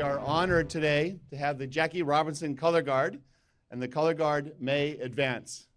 are honored today to have the Jackie Robinson Color Guard, and the Color Guard may advance.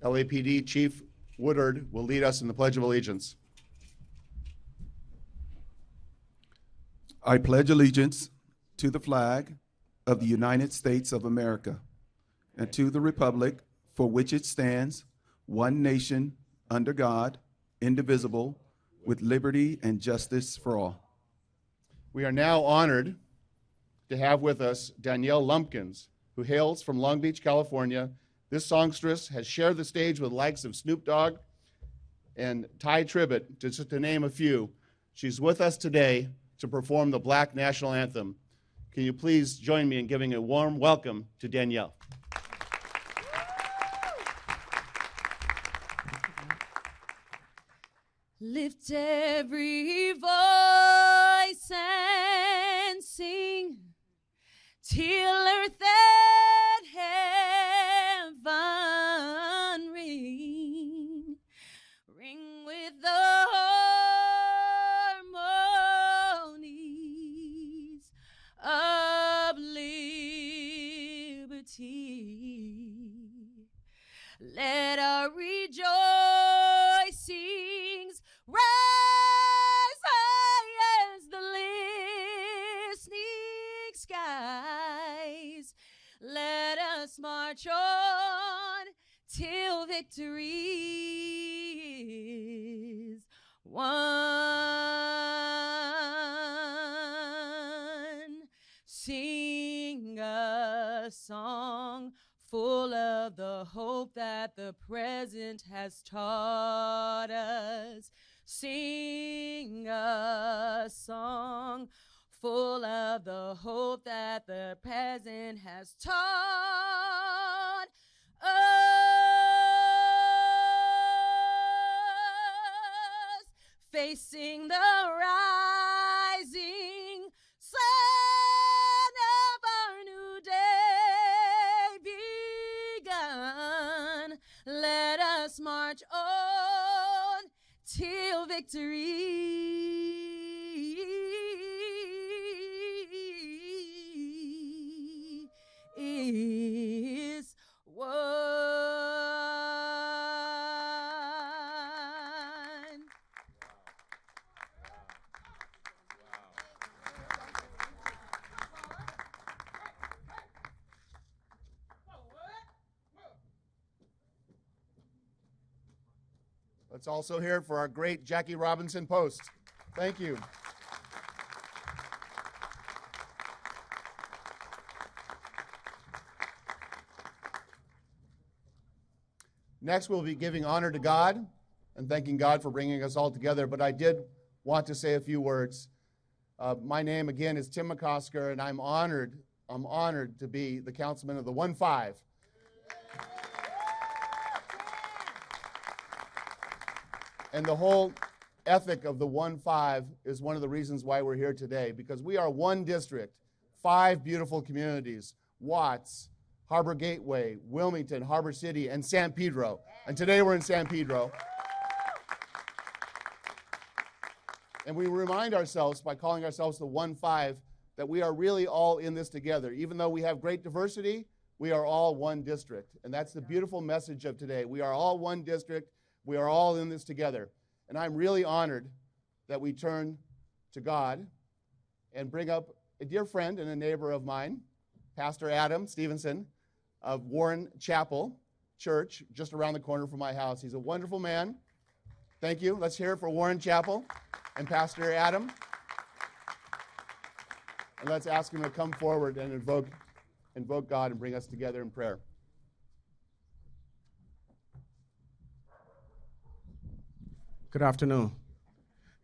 LAPD Chief Woodard will lead us in the Pledge of Allegiance. I pledge allegiance to the flag of the United States of America and to the republic for which it stands, one nation, under God, indivisible, with liberty and justice for all. We are now honored to have with us Danielle Lumpkins, who hails from Long Beach, California. This songstress has shared the stage with the likes of Snoop Dogg and Ty Tribbett, just to name a few. She's with us today to perform the Black National Anthem. Can you please join me in giving a warm welcome to Danielle? Lift every voice and sing till earth and heaven ring, ring with the harmonies of liberty. Let our rejoicings rise high as the listening skies. Let us march on till victory is won. Sing a song full of the hope that the present has taught us. Sing a song full of the hope that the present has taught us. Facing the rising sun of our new day begun. Let us march on till victory is won. Let's also hear it for our great Jackie Robinson Post. Thank you. Next, we'll be giving honor to God and thanking God for bringing us all together, but I did want to say a few words. My name, again, is Tim McOsker, and I'm honored to be the councilman of the 1-5. And the whole ethic of the 1-5 is one of the reasons why we're here today, because we are one district, 5 beautiful communities: Watts, Harbor Gateway, Wilmington, Harbor City, and San Pedro. And today we're in San Pedro. And we remind ourselves, by calling ourselves the 1-5, that we are really all in this together. Even though we have great diversity, we are all one district. And that's the beautiful message of today. We are all one district. We are all in this together. And I'm really honored that we turn to God and bring up a dear friend and a neighbor of mine, Pastor Adam Stevenson of Warren Chapel Church, just around the corner from my house. He's a wonderful man. Thank you. Let's hear it for Warren Chapel and Pastor Adam. And let's ask him to come forward and invoke God and bring us together in prayer. Good afternoon.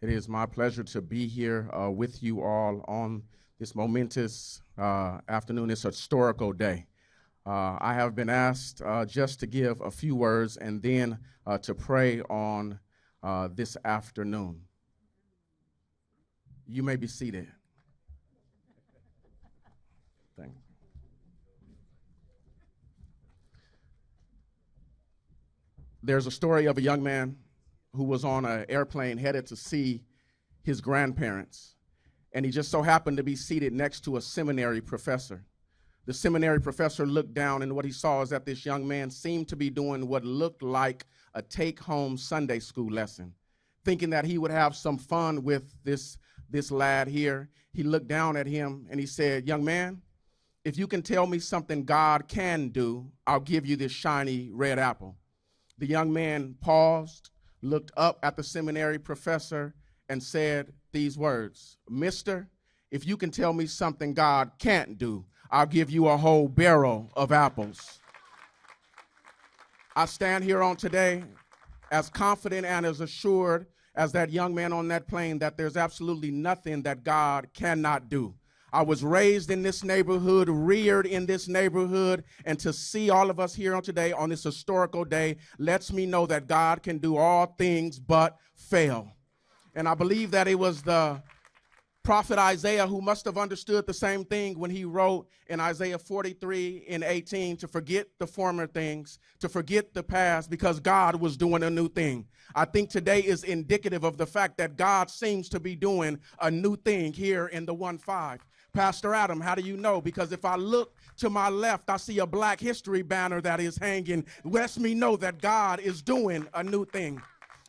It is my pleasure to be here with you all on this momentous afternoon. It's a historical day. I have been asked just to give a few words and then to pray on this afternoon. You may be seated. Thank you. There's a story of a young man who was on an airplane headed to see his grandparents, and he just so happened to be seated next to a seminary professor. The seminary professor looked down, and what he saw is that this young man seemed to be doing what looked like a take-home Sunday school lesson. Thinking that he would have some fun with this lad here, he looked down at him and he said, "Young man, if you can tell me something God can do, I'll give you this shiny red apple." The young man paused, looked up at the seminary professor, and said these words, "Mister, if you can tell me something God can't do, I'll give you a whole barrel of apples." I stand here on today as confident and as assured as that young man on that plane that there's absolutely nothing that God cannot do. I was raised in this neighborhood, reared in this neighborhood, and to see all of us here on today on this historical day lets me know that God can do all things but fail. And I believe that it was the prophet Isaiah who must have understood the same thing when he wrote in Isaiah 43:18 to forget the former things, to forget the past, because God was doing a new thing. I think today is indicative of the fact that God seems to be doing a new thing here in the 1-5. Pastor Adam, how do you know? Because if I look to my left, I see a Black History banner that is hanging. Lets me know that God is doing a new thing.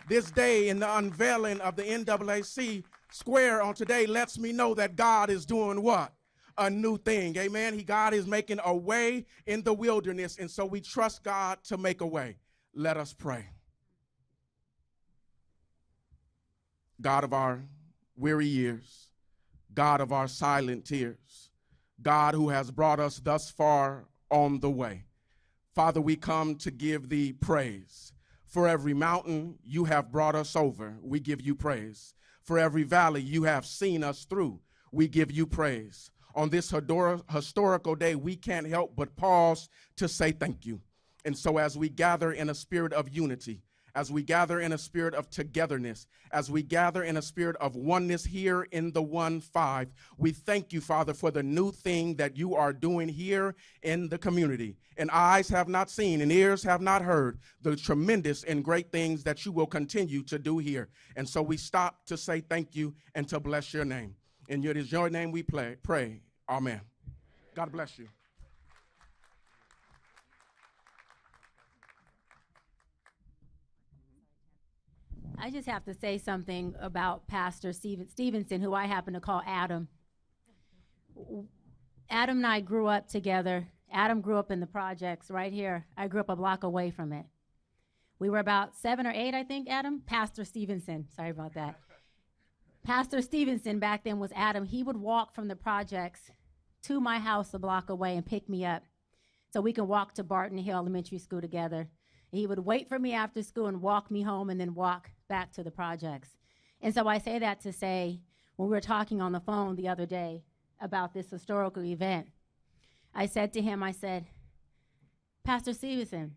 This day in the unveiling of the NAACP Square on today lets me know that God is doing what? A new thing. Amen. God is making a way in the wilderness, and so we trust God to make a way. Let us pray. God of our weary years, God of our silent tears, God who has brought us thus far on the way. Father, we come to give thee praise. For every mountain you have brought us over, we give you praise. For every valley you have seen us through, we give you praise. On this historical day, we can't help but pause to say thank you. And so as we gather in a spirit of unity, as we gather in a spirit of togetherness, as we gather in a spirit of oneness here in the 1-5, we thank you, Father, for the new thing that you are doing here in the community. And eyes have not seen and ears have not heard the tremendous and great things that you will continue to do here. And so we stop to say thank you and to bless your name. And it is your name we pray. Amen. God bless you. I just have to say something about Pastor Stevenson, who I happen to call Adam. Adam and I grew up together. Adam grew up in the projects right here. I grew up a block away from it. We were about 7 or 8, I think, Adam. Pastor Stevenson, sorry about that. Pastor Stevenson back then was Adam. He would walk from the projects to my house a block away and pick me up so we can walk to Barton Hill Elementary School together. He would wait for me after school and walk me home and then walk back to the projects. And so I say that to say, when we were talking on the phone the other day about this historical event, I said to him, I said, Pastor Stevenson,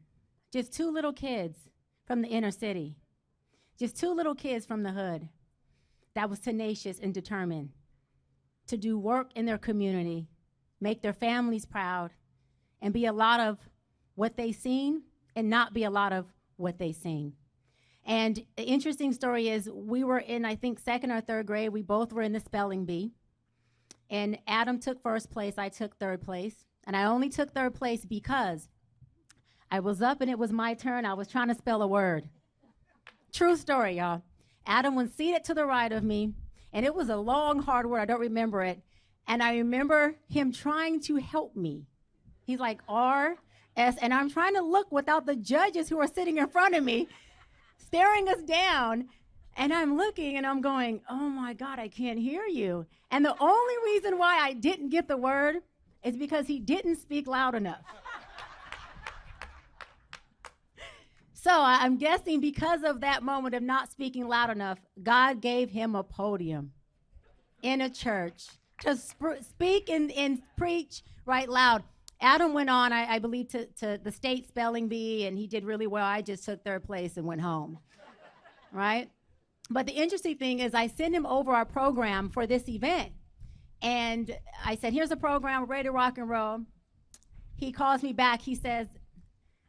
just 2 little kids from the inner city, just 2 little kids from the hood that was tenacious and determined to do work in their community, make their families proud, and be a lot of what they seen and not be a lot of what they seen. And the interesting story is we were in, I think, 2nd or 3rd grade. We both were in the spelling bee. And Adam took 1st place, I took 3rd place. And I only took 3rd place because I was up and it was my turn. I was trying to spell a word. True story, y'all. Adam was seated to the right of me, and it was a long, hard word. I don't remember it. And I remember him trying to help me. He's like, R-S, and I'm trying to look without the judges who are sitting in front of me, staring us down. And I'm looking and I'm going, oh my God, I can't hear you. And the only reason why I didn't get the word is because he didn't speak loud enough. So I'm guessing because of that moment of not speaking loud enough, God gave him a podium in a church to speak and preach right loud. Adam went on, I believe, to the state spelling bee, and he did really well. I just took third place and went home, right? But the interesting thing is I sent him over our program for this event. And I said, here's a program, we're ready to rock and roll. He calls me back. He says,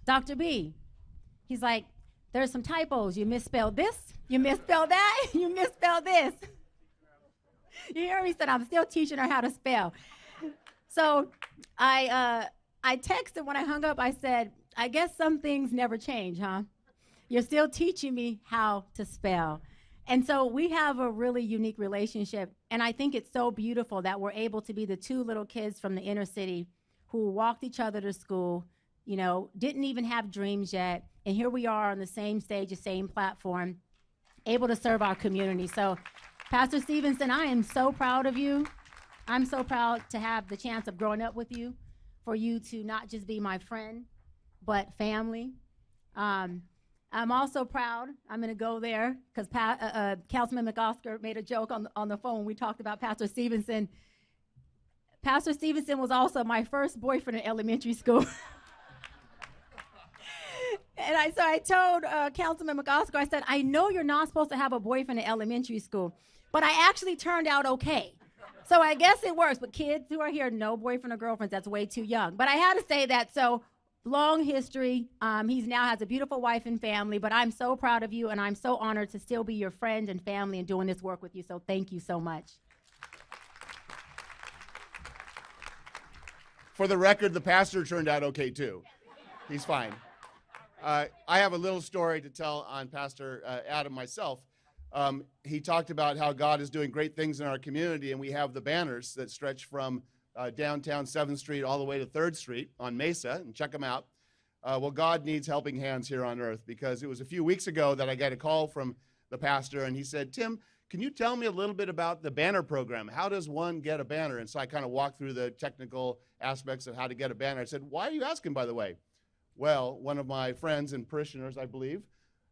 Dr. B, he's like, there's some typos. You misspelled this, you misspelled that, you misspelled this. You hear me? He said, I'm still teaching her how to spell. So I texted when I hung up, I said, I guess some things never change, huh? You're still teaching me how to spell. And so we have a really unique relationship. And I think it's so beautiful that we're able to be the two little kids from the inner city who walked each other to school, you know, didn't even have dreams yet. And here we are on the same stage, the same platform, able to serve our community. So Pastor Stevenson, I am so proud of you. I'm so proud to have the chance of growing up with you, for you to not just be my friend, but family. I'm also proud, I'm going to go there, because Councilmember McOsker made a joke on the phone when we talked about Pastor Stevenson. Pastor Stevenson was also my first boyfriend in elementary school. And I told Councilmember McOsker, I said, I know you're not supposed to have a boyfriend in elementary school, but I actually turned out okay. So I guess it works, but kids who are here, no boyfriend or girlfriends, that's way too young. But I had to say that, so long history. He now has a beautiful wife and family, but I'm so proud of you, and I'm so honored to still be your friend and family and doing this work with you, so thank you so much. For the record, the pastor turned out okay, too. He's fine. I have a little story to tell on Pastor Adam myself. He talked about how God is doing great things in our community, and we have the banners that stretch from downtown 7th Street all the way to 3rd Street on Mesa, and check them out. Well, God needs helping hands here on earth, because it was a few weeks ago that I got a call from the pastor, and he said, Tim, can you tell me a little bit about the banner program? How does one get a banner? And so I kind of walked through the technical aspects of how to get a banner. I said, why are you asking, by the way? Well, one of my friends and parishioners, I believe,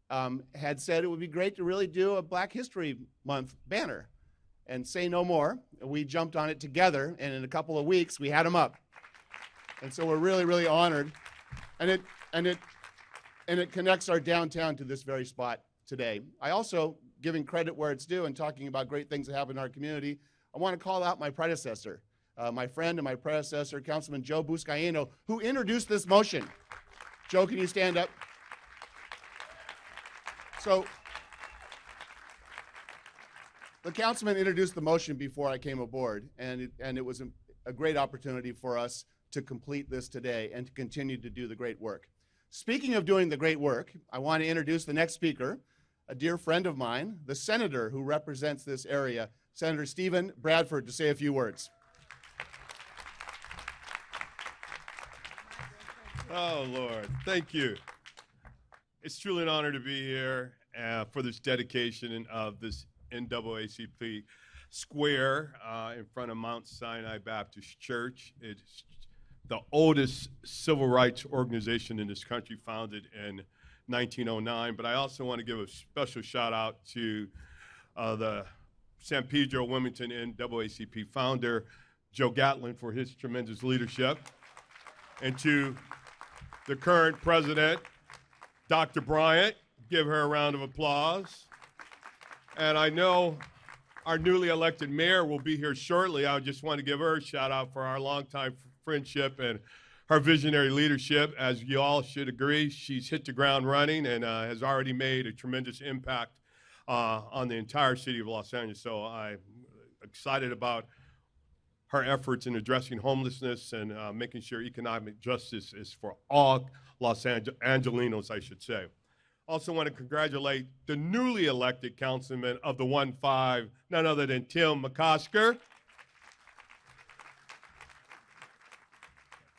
had said it would be great to really do a Black History Month banner. And say no more, we jumped on it together, and in a couple of weeks, we had them up. And so we're really, really honored. And it connects our downtown to this very spot today. I also, giving credit where it's due and talking about great things that happen in our community, I want to call out my predecessor, my friend and my predecessor, Councilman Joe Buscaino, who introduced this motion. Joe, can you stand up? So, the councilman introduced the motion before I came aboard, and it was a great opportunity for us to complete this today and to continue to do the great work. Speaking of doing the great work, I want to introduce the next speaker, a dear friend of mine, the senator who represents this area, Senator Stephen Bradford, to say a few words. Oh, Lord, thank you. It's truly an honor to be here for this dedication of this NAACP Square in front of Mount Sinai Baptist Church. It's the oldest civil rights organization in this country, founded in 1909. But I also want to give a special shout out to the San Pedro Wilmington NAACP founder, Joe Gatlin, for his tremendous leadership, and to the current president, Dr. Bryant. Give her a round of applause. And I know our newly elected mayor will be here shortly. I just want to give her a shout out for our longtime friendship and her visionary leadership. As you all should agree, she's hit the ground running and has already made a tremendous impact on the entire city of Los Angeles. So I'm excited about her efforts in addressing homelessness and making sure economic justice is for all Los Angelinos, I should say. Also want to congratulate the newly elected councilman of the 1-5, none other than Tim McOsker.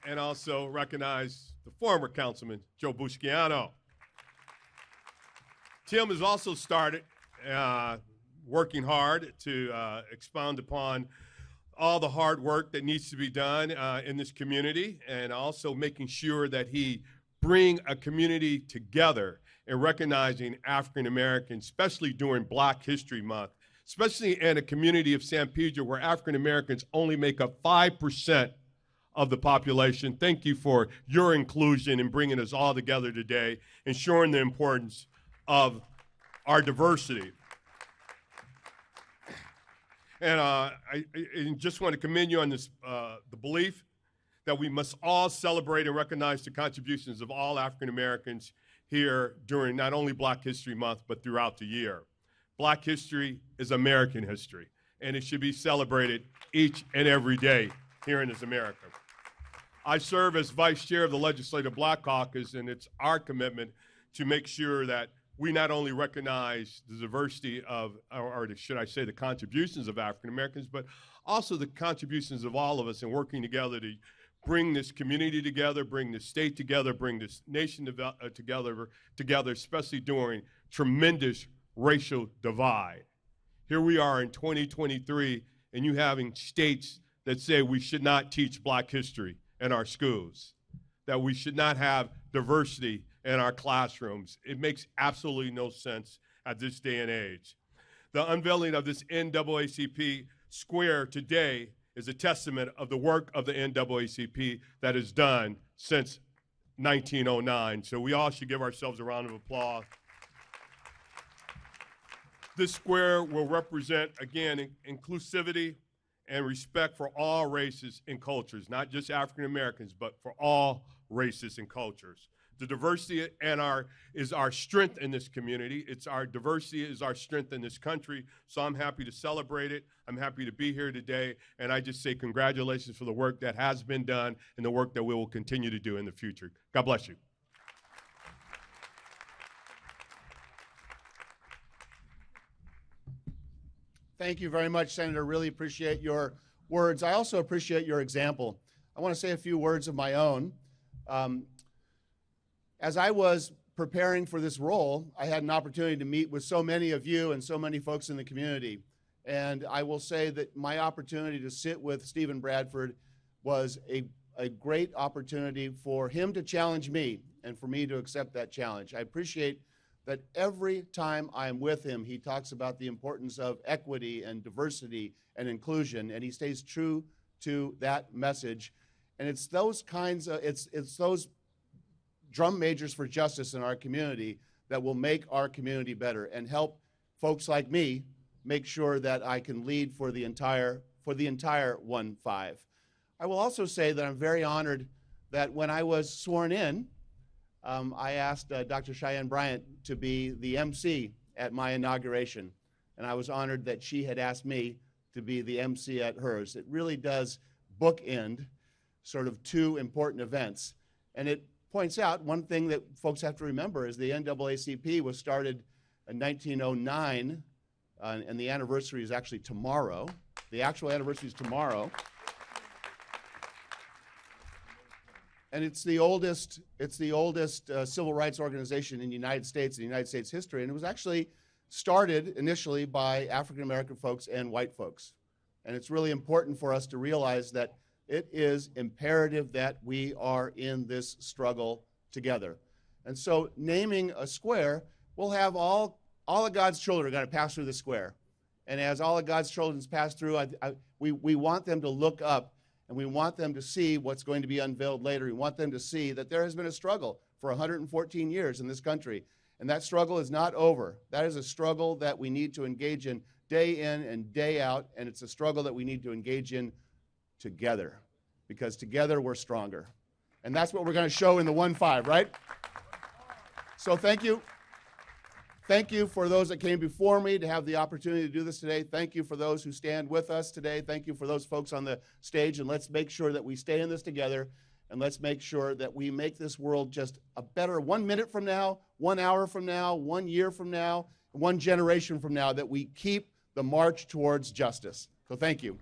And also recognize the former councilman, Joe Buscaino. Tim has also started working hard to expound upon all the hard work that needs to be done in this community, and also making sure that he bring a community together in recognizing African Americans, especially during Black History Month, especially in a community of San Pedro where African Americans only make up 5% of the population. Thank you for your inclusion in bringing us all together today, ensuring the importance of our diversity. And I just want to commend you on this, the belief that we must all celebrate and recognize the contributions of all African Americans here during not only Black History Month, but throughout the year. Black history is American history, and it should be celebrated each and every day here in this America. I serve as Vice Chair of the Legislative Black Caucus, and it's our commitment to make sure that we not only recognize the diversity of, or should I say the contributions of African Americans, but also the contributions of all of us in working together to bring this community together, bring this state together, bring this nation together, especially during tremendous racial divide. Here we are in 2023, and you having states that say we should not teach Black history in our schools, that we should not have diversity in our classrooms. It makes absolutely no sense at this day and age. The unveiling of this NAACP Square today is a testament of the work of the NAACP that is done since 1909. So we all should give ourselves a round of applause. This square will represent, again, inclusivity and respect for all races and cultures, not just African Americans, but for all races and cultures. The diversity is our strength in this community. Diversity is our strength in this country, so I'm happy to celebrate it. I'm happy to be here today, and I just say congratulations for the work that has been done and the work that we will continue to do in the future. God bless you. Thank you very much, Senator. Really appreciate your words. I also appreciate your example. I want to say a few words of my own. As I was preparing for this role, I had an opportunity to meet with so many of you and so many folks in the community. And I will say that my opportunity to sit with Stephen Bradford was a great opportunity for him to challenge me and for me to accept that challenge. I appreciate that every time I'm with him, he talks about the importance of equity and diversity and inclusion, and he stays true to that message. And it's those kinds of, it's those drum majors for justice in our community that will make our community better and help folks like me make sure that I can lead for the entire 1-5. I will also say that I'm very honored that when I was sworn in, I asked Dr. Cheyenne Bryant to be the MC at my inauguration, and I was honored that she had asked me to be the MC at hers. It really does bookend sort of two important events, and it points out one thing that folks have to remember is the NAACP was started in 1909, and the anniversary is actually tomorrow. The actual anniversary is tomorrow. And it's the oldest civil rights organization in the United States, in United States history, and it was actually started initially by African American folks and white folks. And it's really important for us to realize that it is imperative that we are in this struggle together. And so naming a square, we'll have all of God's children are going to pass through the square. And as all of God's children pass through, we want them to look up, and we want them to see what's going to be unveiled later. We want them to see that there has been a struggle for 114 years in this country, and that struggle is not over. That is a struggle that we need to engage in day in and day out, and it's a struggle that we need to engage in together, because together we're stronger. And that's what we're going to show in the 1-5, right? So thank you. Thank you for those that came before me to have the opportunity to do this today. Thank you for those who stand with us today. Thank you for those folks on the stage, and let's make sure that we stay in this together, and let's make sure that we make this world just a better 1 minute from now, 1 hour from now, 1 year from now, 1 generation from now, that we keep the march towards justice. So thank you.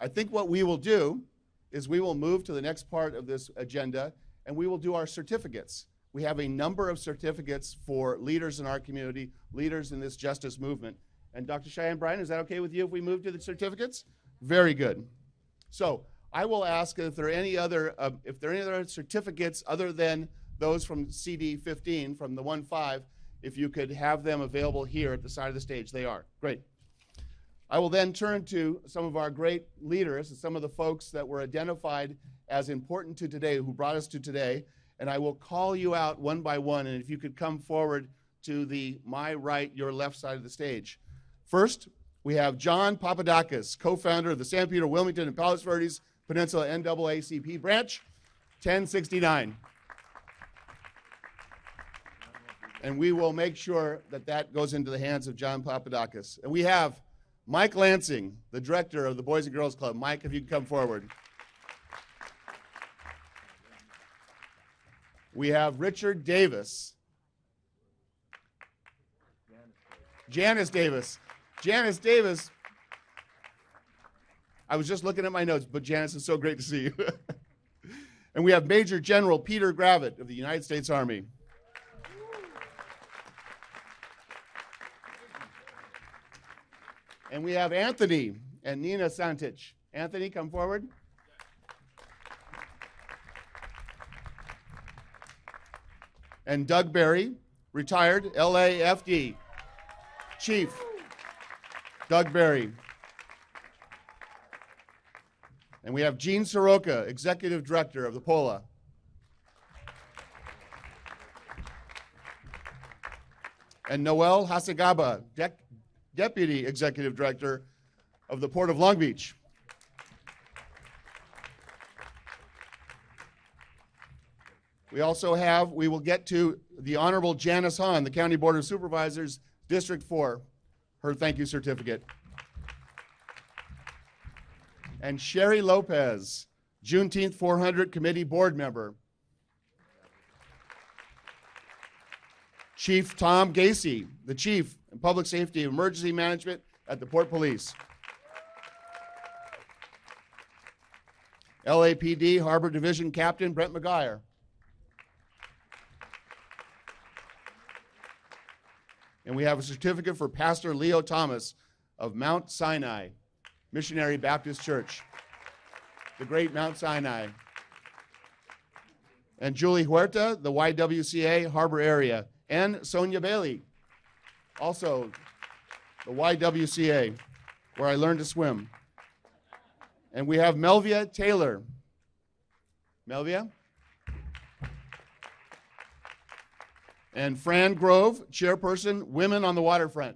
I think what we will do is we will move to the next part of this agenda, and we will do our certificates. We have a number of certificates for leaders in our community, leaders in this justice movement. And Dr. Cheyenne Bryant, is that okay with you if we move to the certificates? Very good. So I will ask if there are any other certificates other than those from CD 15, from the 1-5, if you could have them available here at the side of the stage. They are. Great. I will then turn to some of our great leaders and some of the folks that were identified as important to today, who brought us to today, and I will call you out one by one, and if you could come forward to the my right, your left side of the stage. First, we have John Papadakis, co-founder of the San Pedro, Wilmington, and Palos Verdes Peninsula NAACP branch, 1069. And we will make sure that that goes into the hands of John Papadakis. And we have Mike Lansing, the director of the Boys and Girls Club. Mike, if you can come forward. We have Richard Davis. Janice Davis. Janice Davis. I was just looking at my notes, but Janice, it's so great to see you. And we have Major General Peter Gravitt of the United States Army. And we have Anthony and Nina Santich. Anthony, come forward. And Doug Berry, retired LAFD Chief. Doug Berry. And we have Gene Soroka, Executive Director of the POLA. And Noel Hasegaba, Deputy Executive Director of the Port of Long Beach. We will get to the Honorable Janice Hahn, the County Board of Supervisors, District 4, her thank you certificate. And Sherry Lopez, Juneteenth 400 Committee Board Member. Chief Tom Gacy, the Chief in Public Safety and Emergency Management at the Port Police. LAPD Harbor Division Captain Brent McGuire. And we have a certificate for Pastor Leo Thomas of Mount Sinai Missionary Baptist Church, the great Mount Sinai. And Julie Huerta, the YWCA Harbor Area. And Sonia Bailey, also the YWCA, where I learned to swim. And we have Melvia Taylor. Melvia? And Fran Grove, Chairperson, Women on the Waterfront.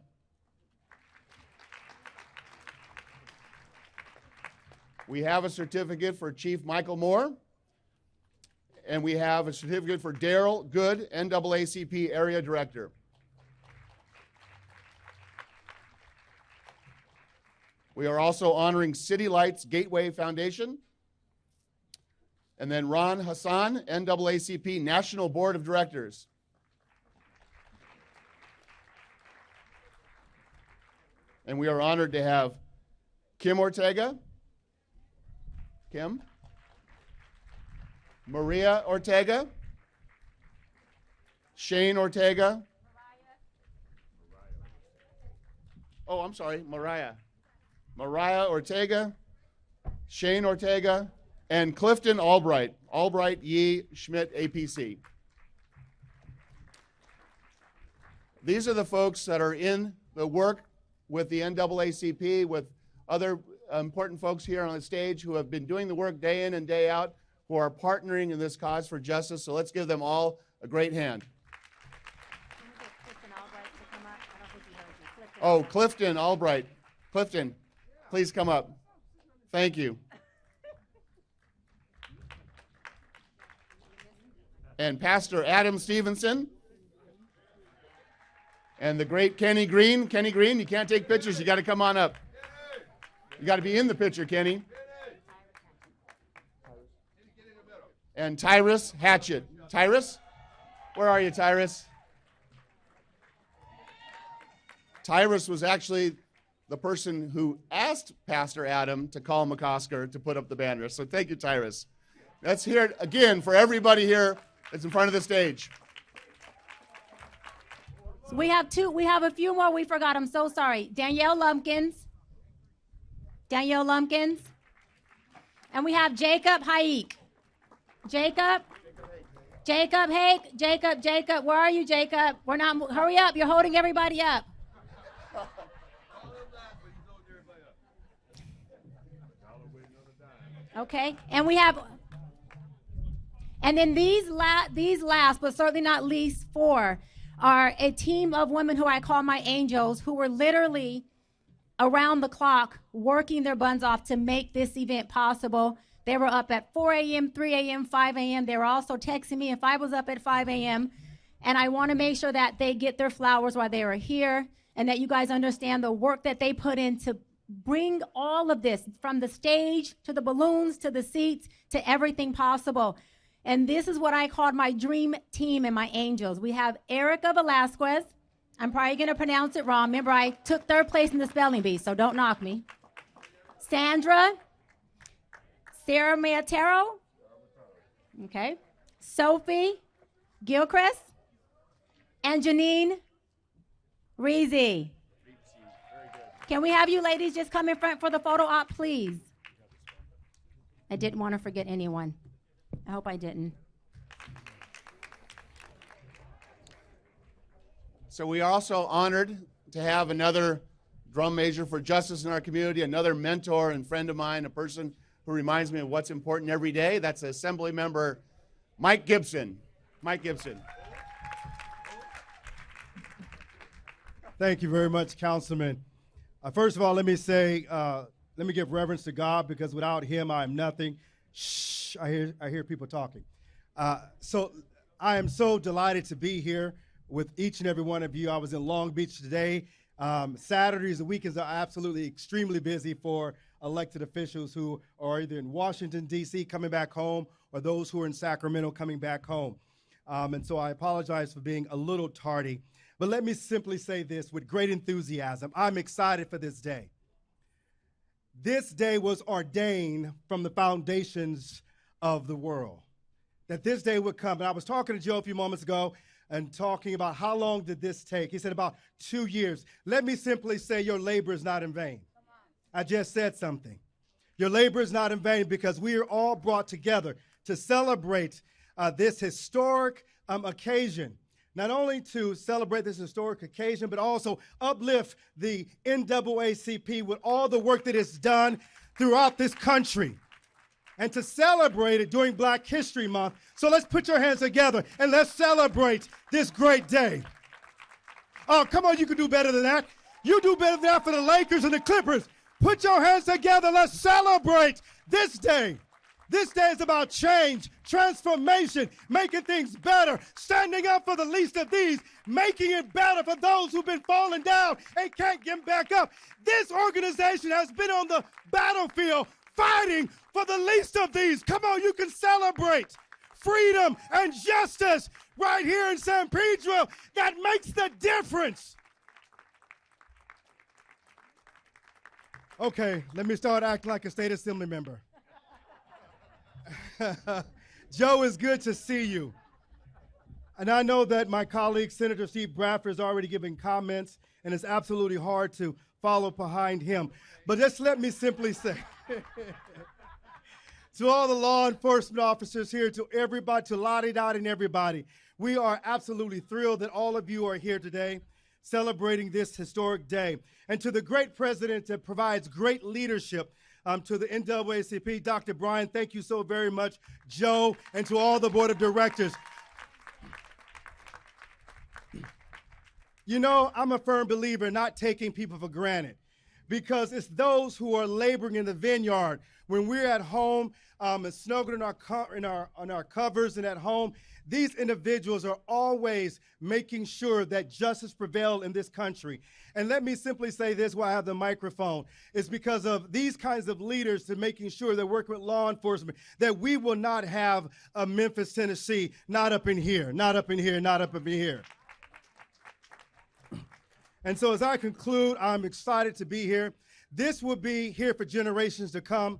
We have a certificate for Chief Michael Moore. And we have a certificate for Daryl Good, NAACP Area Director. We are also honoring City Lights Gateway Foundation. And then Ron Hassan, NAACP National Board of Directors. And we are honored to have Kim Ortega. Kim? Maria Ortega, Shane Ortega. Oh, I'm sorry, Mariah. Mariah Ortega, Shane Ortega, and Clifton Albright. Albright, Yee, Schmidt, APC. These are the folks that are in the work with the NAACP, with other important folks here on the stage who have been doing the work day in and day out, who are partnering in this cause for justice. So let's give them all a great hand. Oh, Clifton Albright. Clifton, please come up. Thank you. And Pastor Adam Stevenson. And the great Kenny Green. Kenny Green, you can't take pictures. You got to come on up. You got to be in the picture, Kenny. And Tyrus Hatchett. Tyrus? Where are you, Tyrus? Tyrus was actually the person who asked Pastor Adam to call McOsker to put up the banner. So thank you, Tyrus. Let's hear it again for everybody here that's in front of the stage. So we have a few more we forgot. I'm so sorry. Danielle Lumpkins. And we have Jacob Haik. Jacob. Jacob, hey, Jacob, where are you, Jacob? We're not, hurry up, you're holding everybody up. Okay, and we have, and then these last, but certainly not least, four are a team of women who I call my angels, who were literally around the clock working their buns off to make this event possible. They were up at 4 a.m., 3 a.m., 5 a.m. They were also texting me if I was up at 5 a.m. And I want to make sure that they get their flowers while they are here, and that you guys understand the work that they put in to bring all of this, from the stage to the balloons to the seats to everything possible. And this is what I called my dream team and my angels. We have Erica Velasquez. I'm probably going to pronounce it wrong. Remember, I took third place in the spelling bee, so don't knock me. Sandra. Sarah Mayatero. Okay. Sophie Gilchrist. And Janine Reezy. Can we have you ladies just come in front for the photo op, please? I didn't want to forget anyone. I hope I didn't. So we are also honored to have another drum major for justice in our community, another mentor and friend of mine, a person who reminds me of what's important every day. That's Assembly Member Mike Gibson. Mike Gibson. Thank you very much, Councilman. First of all, let me say, let me give reverence to God, because without him, I am nothing. Shh, I hear people talking. So I am so delighted to be here with each and every one of you. I was in Long Beach today. Saturdays and weekends are absolutely extremely busy for elected officials who are either in Washington, D.C. coming back home, or those who are in Sacramento coming back home. And so I apologize for being a little tardy. But let me simply say this with great enthusiasm. I'm excited for this day. This day was ordained from the foundations of the world, that this day would come. And I was talking to Joe a few moments ago and talking about how long did this take. He said about 2 years. Let me simply say your labor is not in vain. I just said something. Your labor is not in vain, because we are all brought together to celebrate this historic occasion. Not only to celebrate this historic occasion, but also uplift the NAACP with all the work that it's done throughout this country, and to celebrate it during Black History Month. So let's put your hands together and let's celebrate this great day. Oh, come on, you can do better than that. You do better than that for the Lakers and the Clippers. Put your hands together, let's celebrate this day. This day is about change, transformation, making things better, standing up for the least of these, making it better for those who've been falling down and can't get back up. This organization has been on the battlefield fighting for the least of these. Come on, you can celebrate freedom and justice right here in San Pedro. That makes the difference. Okay, let me start acting like a state assembly member. Joe, it's good to see you. And I know that my colleague, Senator Steve Bradford, has already given comments, and it's absolutely hard to follow behind him. But just let me simply say, to all the law enforcement officers here, to everybody, to Lottie Dot and everybody, we are absolutely thrilled that all of you are here today celebrating this historic day. And to the great president that provides great leadership, to the NAACP, Dr. Brian, thank you so very much, Joe, and to all the board of directors. You know, I'm a firm believer in not taking people for granted, because it's those who are laboring in the vineyard. When we're at home and snuggled on our covers and at home, these individuals are always making sure that justice prevails in this country. And let me simply say this while I have the microphone. It's because of these kinds of leaders to making sure that working with law enforcement, that we will not have a Memphis, Tennessee, not up in here, not up in here, not up in here. And so as I conclude, I'm excited to be here. This will be here for generations to come.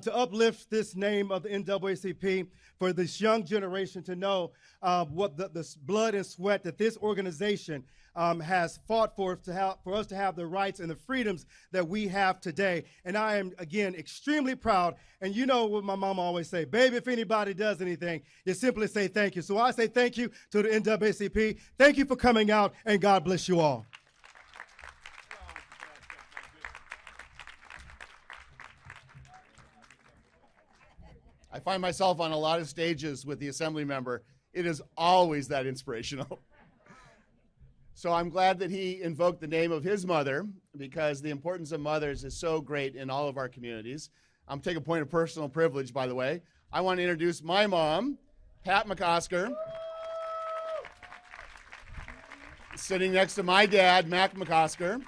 to uplift this name of the NAACP for this young generation to know what the blood and sweat that this organization has fought for us to have the rights and the freedoms that we have today. And I am, again, extremely proud. And you know what my mama always say, baby, if anybody does anything, you simply say thank you. So I say thank you to the NAACP. Thank you for coming out, and God bless you all. I find myself on a lot of stages with the assembly member. It is always that inspirational. So I'm glad that he invoked the name of his mother, because the importance of mothers is so great in all of our communities. I'm taking a point of personal privilege, by the way. I want to introduce my mom, Pat McOsker, sitting next to my dad, Mac McOsker.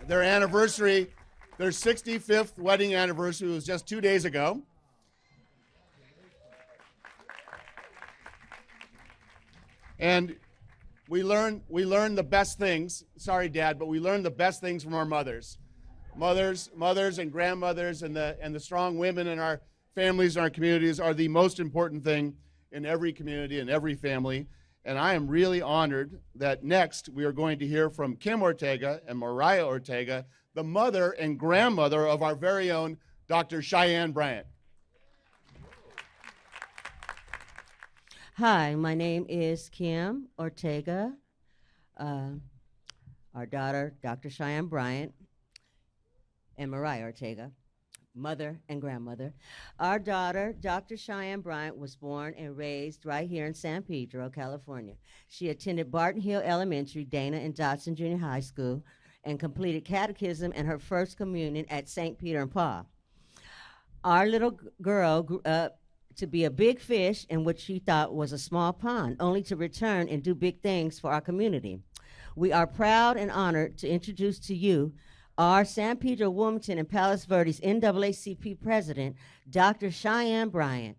Their anniversary, their 65th wedding anniversary was just 2 days ago. And we learn the best things. Sorry, Dad, but we learn the best things from our mothers. Mothers and grandmothers and the strong women in our families and our communities are the most important thing in every community and every family. And I am really honored that next we are going to hear from Kim Ortega and Mariah Ortega, the mother and grandmother of our very own Dr. Cheyenne Bryant. Hi, my name is Kim Ortega. Our daughter, Dr. Cheyenne Bryant, and Mariah Ortega, mother and grandmother. Our daughter, Dr. Cheyenne Bryant, was born and raised right here in San Pedro, California. She attended Barton Hill Elementary, Dana and Dodson Junior High School, and completed catechism and her first communion at St. Peter and Paul. Our little girl grew up to be a big fish in what she thought was a small pond, only to return and do big things for our community. We are proud and honored to introduce to you our San Pedro, Wilmington, and Palos Verdes NAACP President, Dr. Cheyenne Bryant.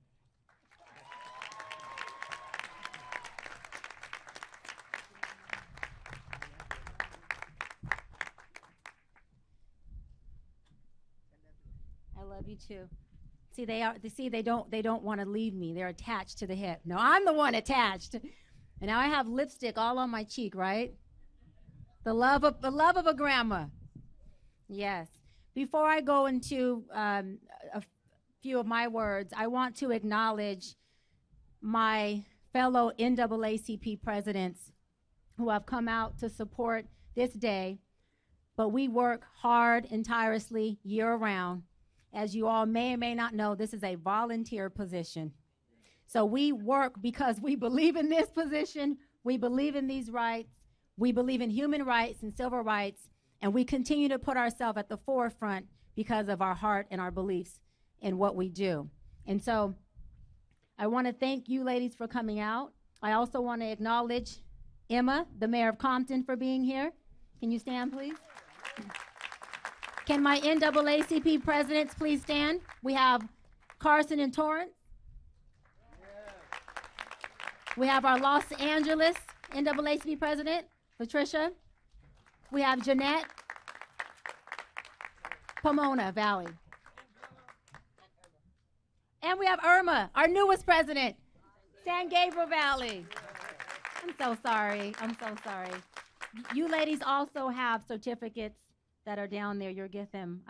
I love you too. See, they don't want to leave me. They're attached to the hip. No, I'm the one attached. And now I have lipstick all on my cheek, right? The love of a grandma. Yes. Before I go into a few of my words, I want to acknowledge my fellow NAACP presidents who have come out to support this day, but we work hard and tirelessly year-round. As you all may or may not know, this is a volunteer position. So we work because we believe in this position, we believe in these rights, we believe in human rights and civil rights, and we continue to put ourselves at the forefront because of our heart and our beliefs in what we do. And so I want to thank you ladies for coming out. I also want to acknowledge Emma, the mayor of Compton, for being here. Can you stand, please? Can my NAACP presidents please stand? We have Carson and Torrance. We have our Los Angeles NAACP president, Patricia. We have Jeanette, Pomona Valley. And we have Irma, our newest president, San Gabriel Valley. I'm so sorry. You ladies also have certificates that are down there. You'll get them.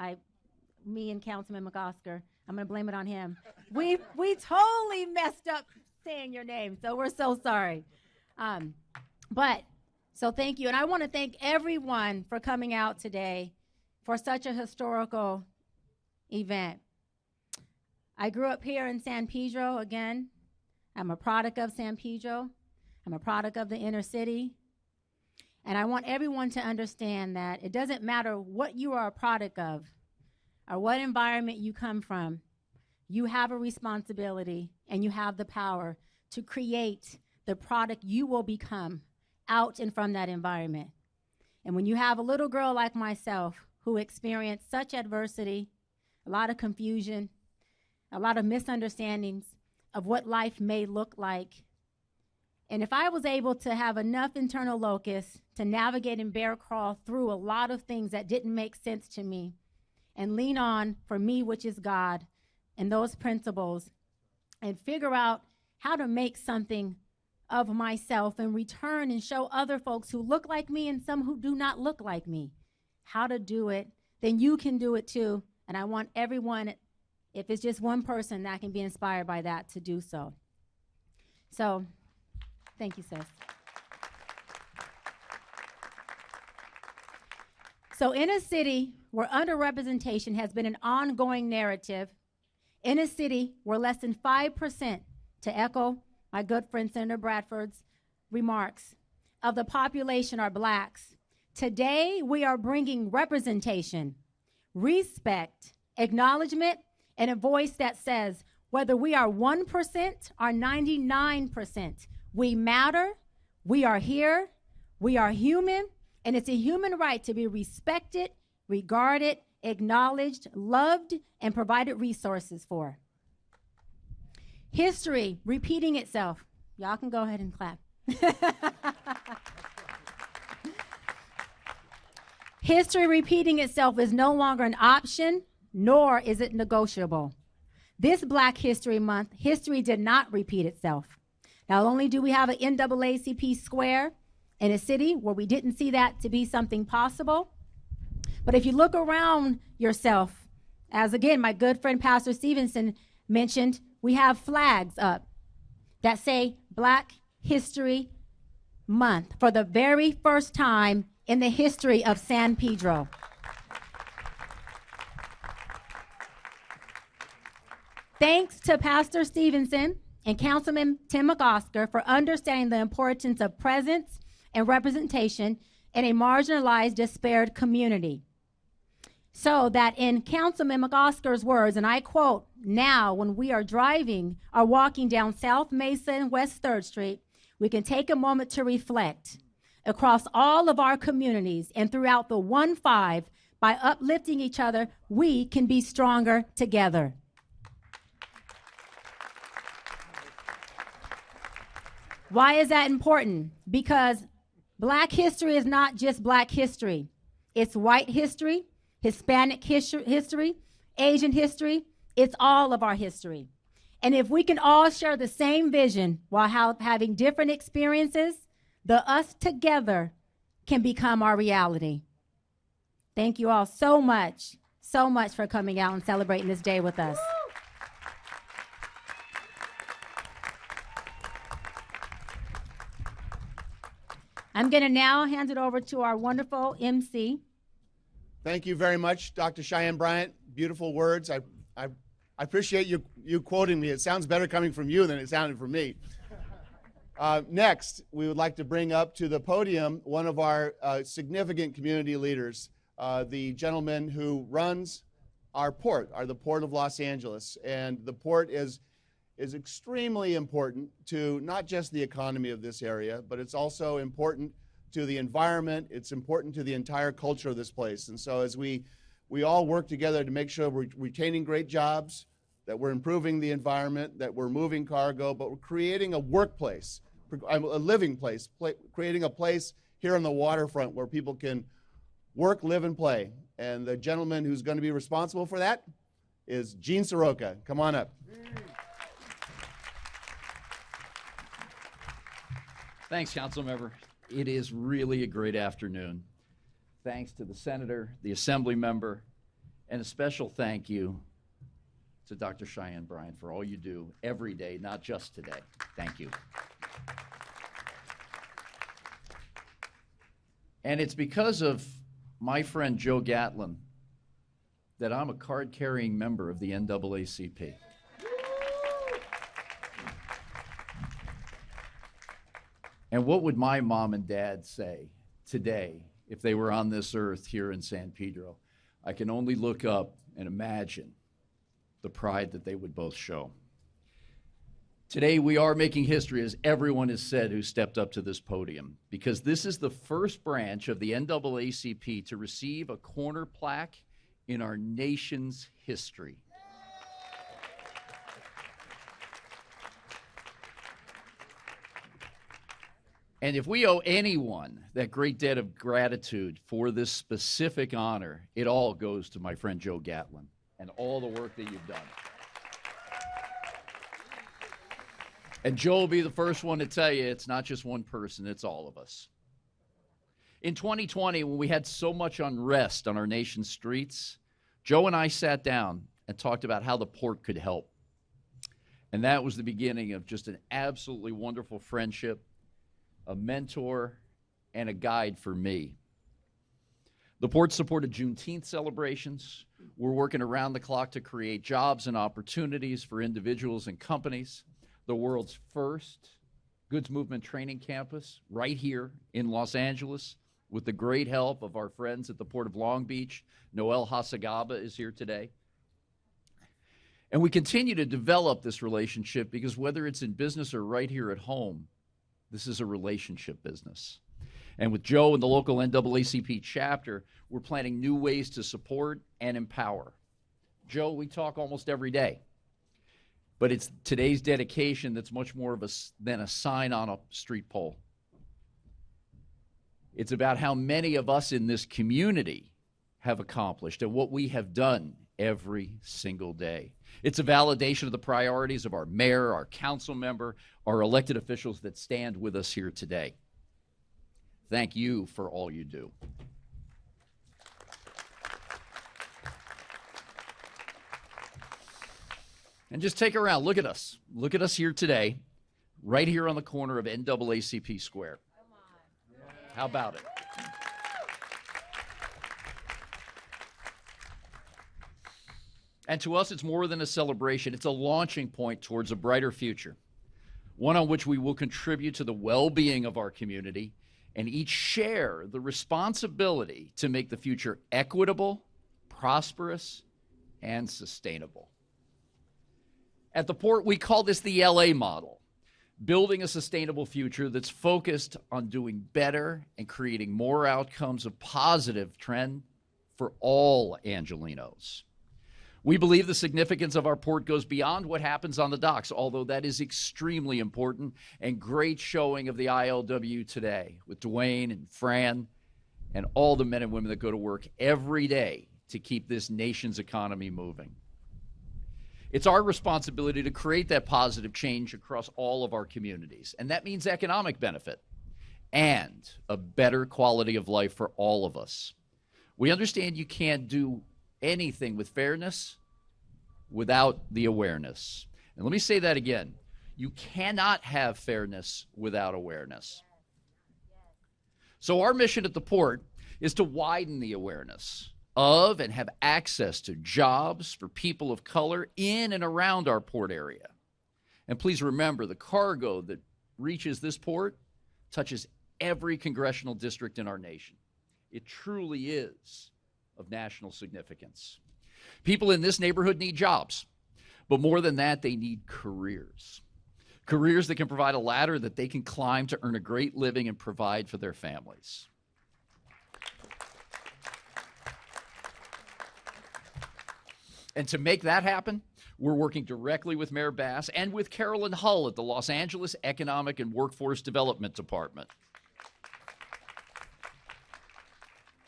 Me and Councilmember McOsker, I'm going to blame it on him. We totally messed up saying your name, so we're so sorry. So thank you. And I want to thank everyone for coming out today for such a historical event. I grew up here in San Pedro. Again, I'm a product of San Pedro. I'm a product of the inner city. And I want everyone to understand that it doesn't matter what you are a product of or what environment you come from, you have a responsibility and you have the power to create the product you will become out and from that environment. And when you have a little girl like myself who experienced such adversity, a lot of confusion, a lot of misunderstandings of what life may look like, and if I was able to have enough internal locus to navigate and bear crawl through a lot of things that didn't make sense to me, and lean on for me, which is God, and those principles, and figure out how to make something of myself and return and show other folks who look like me and some who do not look like me how to do it, then you can do it too. And I want everyone, if it's just one person that can be inspired by that, to do so. So, thank you, sis. So in a city where underrepresentation has been an ongoing narrative, in a city where less than 5%, to echo my good friend Senator Bradford's remarks, of the population are blacks, today we are bringing representation, respect, acknowledgement, and a voice that says, whether we are 1% or 99%, we matter, we are here, we are human, and it's a human right to be respected, regarded, acknowledged, loved, and provided resources for. History repeating itself. Y'all can go ahead and clap. History repeating itself is no longer an option, nor is it negotiable. This Black History Month, history did not repeat itself. Not only do we have an NAACP Square in a city where we didn't see that to be something possible, but if you look around yourself, as again my good friend Pastor Stevenson mentioned, we have flags up that say Black History Month for the very first time in the history of San Pedro. Thanks to Pastor Stevenson and Councilman Tim McOsker for understanding the importance of presence and representation in a marginalized, disparate community. So that in Councilman McOsker's words, and I quote, now when we are driving or walking down South Mesa and West 3rd Street, we can take a moment to reflect across all of our communities and throughout the 1-5, by uplifting each other, we can be stronger together. Why is that important? Because Black history is not just Black history. It's white history, Hispanic history, Asian history. It's all of our history. And if we can all share the same vision while having different experiences, the us together can become our reality. Thank you all so much for coming out and celebrating this day with us. I'm going to now hand it over to our wonderful MC. Thank you very much, Dr. Cheyenne Bryant. Beautiful words. I appreciate you quoting me. It sounds better coming from you than it sounded from me. Next, we would like to bring up to the podium one of our significant community leaders, the gentleman who runs our port, the Port of Los Angeles. And the port is extremely important to not just the economy of this area, but it's also important to the environment. It's important to the entire culture of this place. And so as we all work together to make sure we're retaining great jobs, that we're improving the environment, that we're moving cargo, but we're creating a workplace, a living place, creating a place here on the waterfront where people can work, live, and play. And the gentleman who's going to be responsible for that is Gene Soroka. Come on up. Thanks, Councilmember. It is really a great afternoon. Thanks to the Senator, the Assembly member, and a special thank you to Dr. Cheyenne Bryant for all you do every day, not just today. Thank you. And it's because of my friend Joe Gatlin that I'm a card-carrying member of the NAACP. And what would my mom and dad say today if they were on this earth here in San Pedro? I can only look up and imagine the pride that they would both show. Today we are making history, as everyone has said who stepped up to this podium, because this is the first branch of the NAACP to receive a corner plaque in our nation's history. And if we owe anyone that great debt of gratitude for this specific honor, it all goes to my friend Joe Gatlin and all the work that you've done. And Joe will be the first one to tell you it's not just one person, it's all of us. In 2020, when we had so much unrest on our nation's streets, Joe and I sat down and talked about how the port could help. And that was the beginning of just an absolutely wonderful friendship, a mentor, and a guide for me. The port supported Juneteenth celebrations. We're working around the clock to create jobs and opportunities for individuals and companies. The world's first goods movement training campus right here in Los Angeles, with the great help of our friends at the Port of Long Beach. Noel Hasagaba is here today. And we continue to develop this relationship because whether it's in business or right here at home, this is a relationship business. And with Joe and the local NAACP chapter, we're planning new ways to support and empower. Joe, we talk almost every day, but it's today's dedication that's much more of than a sign on a street pole. It's about how many of us in this community have accomplished and what we have done every single day. It's a validation of the priorities of our mayor, our council member, our elected officials that stand with us here today. Thank you for all you do. And just take a round. Look at us. Look at us here today, right here on the corner of NAACP Square. How about it? And to us, it's more than a celebration. It's a launching point towards a brighter future, one on which we will contribute to the well-being of our community and each share the responsibility to make the future equitable, prosperous, and sustainable. At the port, we call this the LA model, building a sustainable future that's focused on doing better and creating more outcomes of positive trend for all Angelenos. We believe the significance of our port goes beyond what happens on the docks, although that is extremely important, and great showing of the ILW today with Dwayne and Fran and all the men and women that go to work every day to keep this nation's economy moving. It's our responsibility to create that positive change across all of our communities, and that means economic benefit and a better quality of life for all of us. We understand you can't do anything with fairness without the awareness. And let me say that again. You cannot have fairness without awareness. So our mission at the port is to widen the awareness of and have access to jobs for people of color in and around our port area. And please remember, the cargo that reaches this port touches every congressional district in our nation. It truly is of national significance. People in this neighborhood need jobs, but more than that, they need careers. Careers that can provide a ladder that they can climb to earn a great living and provide for their families. And to make that happen, we're working directly with Mayor Bass and with Carolyn Hull at the Los Angeles Economic and Workforce Development Department.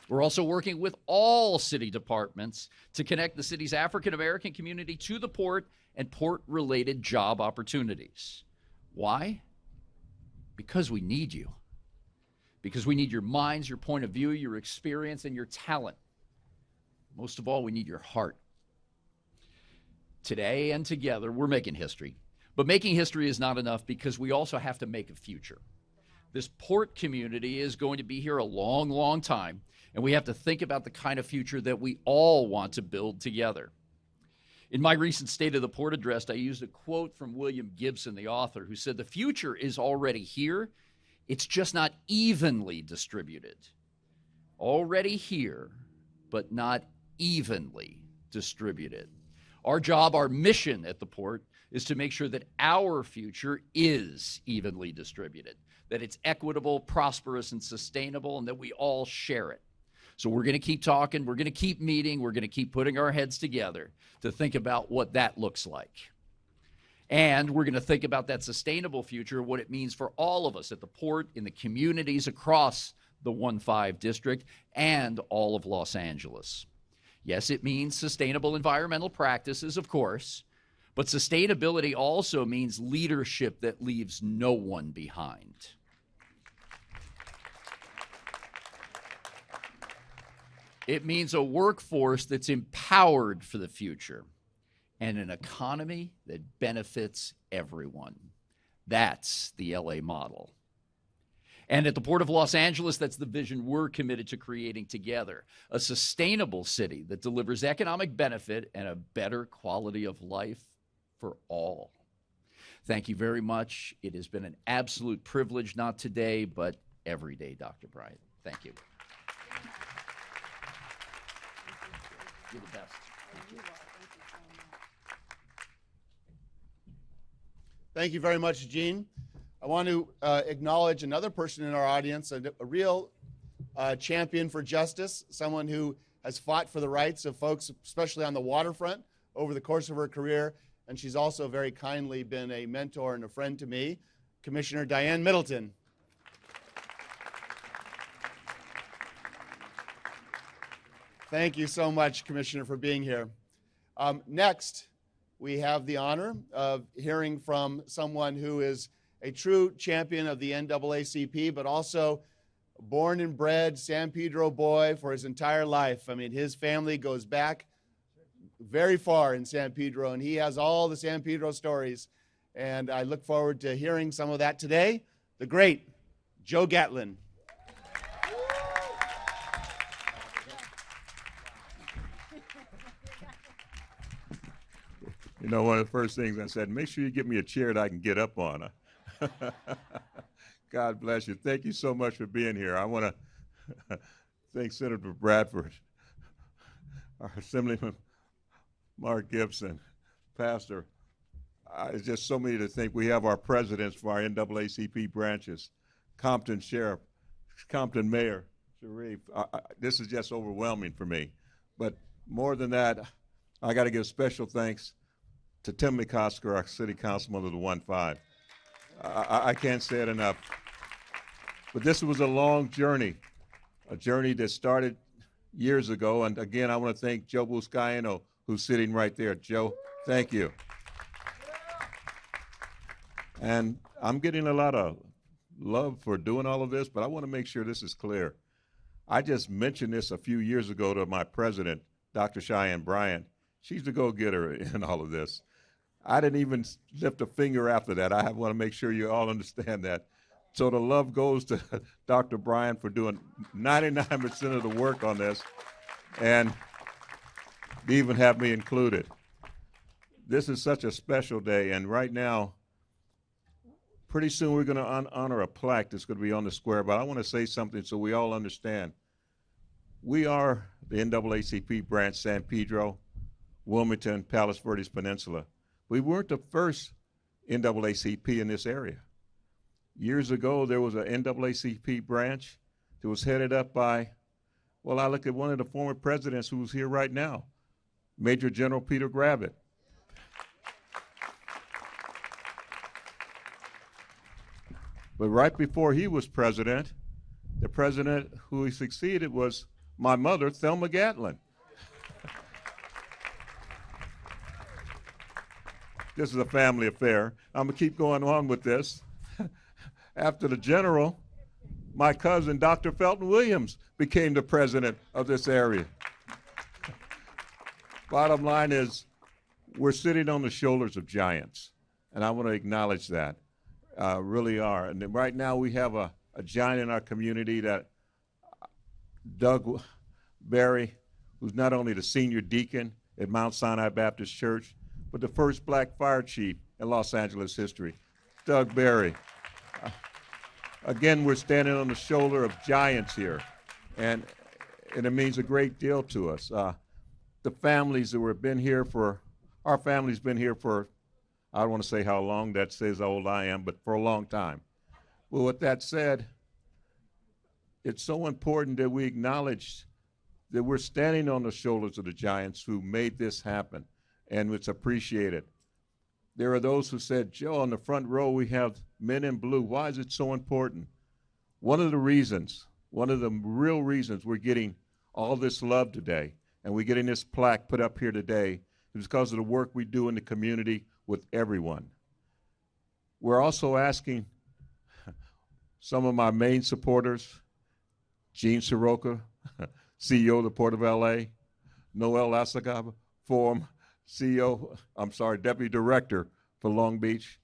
We're also working with all city departments to connect the city's African American community to the port and port-related job opportunities. Why? Because we need you. Because we need your minds, your point of view, your experience, and your talent. Most of all, we need your heart. Today and together, we're making history. But making history is not enough because we also have to make a future. This port community is going to be here a long, long time, and we have to think about the kind of future that we all want to build together. In my recent State of the Port address, I used a quote from William Gibson, the author, who said, "The future is already here. It's just not evenly distributed." Already here, but not evenly distributed. Our job, our mission at the port is to make sure that our future is evenly distributed, that it's equitable, prosperous, and sustainable, and that we all share it. So we're going to keep talking, we're going to keep meeting, we're going to keep putting our heads together to think about what that looks like. And we're going to think about that sustainable future, what it means for all of us at the port, in the communities across the 1-5 district, and all of Los Angeles. Yes, it means sustainable environmental practices, of course, but sustainability also means leadership that leaves no one behind. It means a workforce that's empowered for the future and an economy that benefits everyone. That's the LA model. And at the Port of Los Angeles, that's the vision we're committed to creating together. A sustainable city that delivers economic benefit and a better quality of life for all. Thank you very much. It has been an absolute privilege, not today, but every day, Dr. Bryant. Thank you. You're the best. Thank you very much, Gene. I want to acknowledge another person in our audience, a real champion for justice, someone who has fought for the rights of folks, especially on the waterfront, over the course of her career, and she's also very kindly been a mentor and a friend to me, Commissioner Diane Middleton. Thank you so much, Commissioner, for being here. Next, we have the honor of hearing from someone who is a true champion of the NAACP, but also born and bred San Pedro boy for his entire life. I mean, his family goes back very far in San Pedro, and he has all the San Pedro stories. And I look forward to hearing some of that today. The great Joe Gatlin. You know, one of the first things I said, make sure you get me a chair that I can get up on. God bless you. Thank you so much for being here. I want to thank Senator Bradford, our Assemblyman Mark Gibson, Pastor. It's just so many to think. We have our presidents for our NAACP branches, Compton Sheriff, Compton Mayor, Sharif. This is just overwhelming for me. But more than that, I got to give special thanks to Tim McOsker, our city councilman of the 1-5. I can't say it enough. But this was a long journey, a journey that started years ago. And again, I want to thank Joe Buscaino, who's sitting right there. Joe, thank you. And I'm getting a lot of love for doing all of this, but I want to make sure this is clear. I just mentioned this a few years ago to my president, Dr. Cheyenne Bryant. She's the go-getter in all of this. I didn't even lift a finger after that. I want to make sure you all understand that. So the love goes to Dr. Bryant for doing 99% of the work on this and even have me included. This is such a special day, and right now, pretty soon we're going to honor a plaque that's going to be on the square, but I want to say something so we all understand. We are the NAACP branch, San Pedro, Wilmington, Palos Verdes Peninsula. We weren't the first NAACP in this area. Years ago, there was an NAACP branch that was headed up by, well, I look at one of the former presidents who's here right now, Major General Peter Gravitt. But right before he was president, the president who he succeeded was my mother, Thelma Gatlin. This is a family affair. I'm going to keep going on with this. After the general, my cousin, Dr. Felton Williams, became the president of this area. Bottom line is, we're sitting on the shoulders of giants, and I want to acknowledge that. Really are. And right now we have a giant in our community, that Doug Berry, who's not only the senior deacon at Mount Sinai Baptist Church, but the first black fire chief in Los Angeles history, Doug Berry. Again, we're standing on the shoulder of giants here, and it means a great deal to us. The families that have been here for, our family's been here for, I don't want to say how long, that says how old I am, but for a long time. Well, with that said, it's so important that we acknowledge that we're standing on the shoulders of the giants who made this happen, and it's appreciated. There are those who said, Joe, on the front row we have men in blue. Why is it so important? One of the real reasons we're getting all this love today and we're getting this plaque put up here today is because of the work we do in the community with everyone. We're also asking some of my main supporters, Gene Soroka, CEO of the Port of LA, Noel Lasagaba, Deputy Director for Long Beach.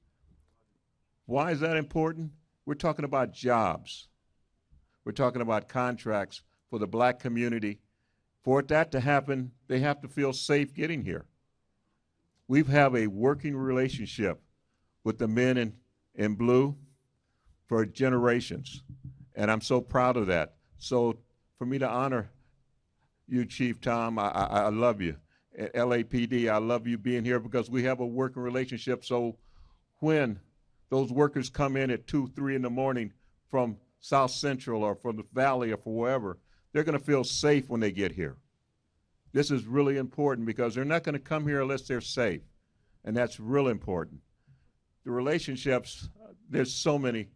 Why is that important? We're talking about jobs. We're talking about contracts for the black community. For that to happen, they have to feel safe getting here. We have a working relationship with the men in blue for generations, and I'm so proud of that. So for me to honor you, Chief Tom, I love you. At LAPD, I love you being here because we have a working relationship. So when those workers come in at 2, 3 in the morning from South Central or from the Valley or from wherever, they're going to feel safe when they get here. This is really important because they're not going to come here unless they're safe, and that's real important. The relationships, there's so many.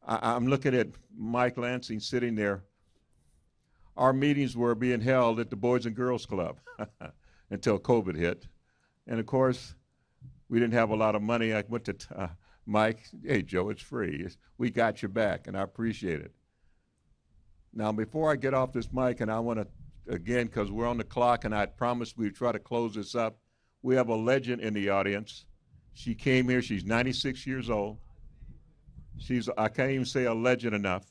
I'm looking at Mike Lansing sitting there. Our meetings were being held at the Boys and Girls Club until COVID hit. And of course, we didn't have a lot of money. I went to Mike, hey, Joe, it's free. We got your back, and I appreciate it. Now, before I get off this mic, and I want to, again, because we're on the clock, and I promised we'd try to close this up, we have a legend in the audience. She came here. She's 96 years old. I can't even say a legend enough.